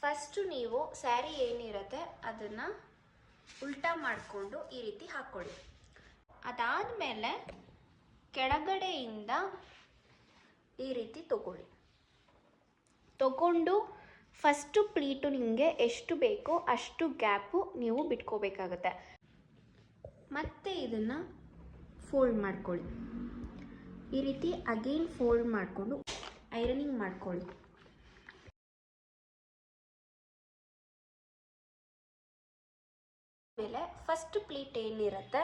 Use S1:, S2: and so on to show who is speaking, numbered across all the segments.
S1: First ನೀವು ಸ್ಯಾರಿ ಏನಿರುತ್ತೆ ಅದನ್ನು ಉಲ್ಟಾ ಮಾಡಿಕೊಂಡು ಈ ರೀತಿ ಹಾಕ್ಕೊಳ್ಳಿ. ಅದಾದಮೇಲೆ ಕೆಳಗಡೆಯಿಂದ ಈ ರೀತಿ ತಗೊಂಡು ಫಸ್ಟು ಪ್ಲೀಟು ನಿಮಗೆ ಎಷ್ಟು ಬೇಕೋ ಅಷ್ಟು ಗ್ಯಾಪು ನೀವು ಬಿಟ್ಕೋಬೇಕಾಗತ್ತೆ. ಮತ್ತೆ ಇದನ್ನು ಫೋಲ್ಡ್ ಮಾಡ್ಕೊಳ್ಳಿ. ಈ ರೀತಿ ಅಗೇನ್ ಫೋಲ್ಡ್ ಮಾಡಿಕೊಂಡು ಐರನಿಂಗ್ ಮಾಡ್ಕೊಳ್ಳಿ. ಆಮೇಲೆ ಫಸ್ಟ್ ಪ್ಲೀಟ್ ಏನಿರುತ್ತೆ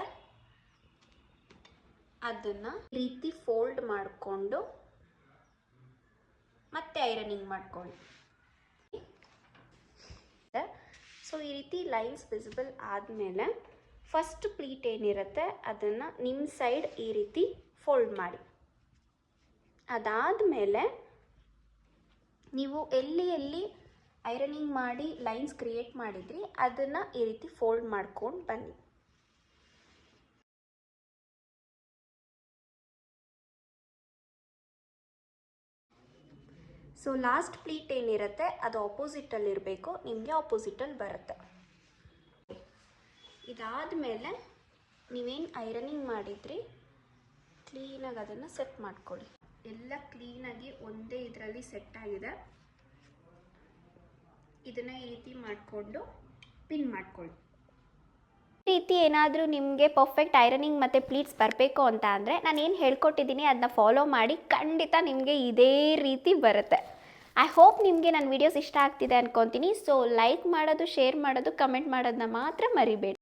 S1: ಅದನ್ನು ಈ ರೀತಿ ಫೋಲ್ಡ್ ಮಾಡಿಕೊಂಡು ಮತ್ತೆ ಐರನಿಂಗ್ ಮಾಡ್ಕೊಳ್ಳಿ. ಸೊ ಈ ರೀತಿ ಲೈನ್ಸ್ ವಿಸಿಬಲ್ ಆದಮೇಲೆ ಫಸ್ಟ್ ಪ್ಲೀಟ್ ಏನಿರುತ್ತೆ ಅದನ್ನು ನಿಮ್ಮ ಸೈಡ್ ಈ ರೀತಿ ಫೋಲ್ಡ್ ಮಾಡಿ. ಅದಾದಮೇಲೆ ನೀವು ಎಲ್ಲಿ ಐರನಿಂಗ್ ಮಾಡಿ ಲೈನ್ಸ್ ಕ್ರಿಯೇಟ್ ಮಾಡಿದ್ರಿ ಅದನ್ನು ಈ ರೀತಿ ಫೋಲ್ಡ್ ಮಾಡ್ಕೊಂಡು ಬನ್ನಿ. ಸೊ ಲಾಸ್ಟ್ ಪ್ಲೀಟ್ ಏನಿರುತ್ತೆ ಅದು ಆಪೋಸಿಟಲ್ಲಿ ಇರಬೇಕು, ನಿಮಗೆ ಆಪೋಸಿಟಲ್ಲಿ ಬರುತ್ತೆ. ಇದಾದಮೇಲೆ ನೀವೇನು ಐರನಿಂಗ್ ಮಾಡಿದ್ರಿ ಕ್ಲೀನಾಗಿ ಅದನ್ನು ಸೆಟ್ ಮಾಡ್ಕೊಳ್ಳಿ. ಎಲ್ಲ ಕ್ಲೀನಾಗಿ ಒಂದೇ ಇದರಲ್ಲಿ ಸೆಟ್ ಆಗಿದೆ. ಇದನ್ನು ಈ ರೀತಿ ಮಾಡಿಕೊಂಡು ಪಿನ್ ಮಾಡ್ಕೊಳ್ಳಿ. ಈ ರೀತಿ ಏನಾದರೂ ನಿಮಗೆ ಪರ್ಫೆಕ್ಟ್ ಐರನಿಂಗ್ ಮತ್ತು ಪ್ಲೀಟ್ಸ್ ಬರಬೇಕು ಅಂತ ಅಂದರೆ ನಾನು ಏನು ಹೇಳ್ಕೊಟ್ಟಿದ್ದೀನಿ ಅದನ್ನ ಫಾಲೋ ಮಾಡಿ, ಖಂಡಿತ ನಿಮಗೆ ಇದೇ ರೀತಿ ಬರುತ್ತೆ. ಐ ಹೋಪ್ ನಿಮಗೆ ನನ್ನ ವೀಡಿಯೋಸ್ ಇಷ್ಟ ಆಗ್ತಿದೆ ಅಂದ್ಕೊತೀನಿ. ಸೊ ಲೈಕ್ ಮಾಡೋದು, ಶೇರ್ ಮಾಡೋದು, ಕಮೆಂಟ್ ಮಾಡೋದನ್ನ ಮಾತ್ರ ಮರಿಬೇಡಿ.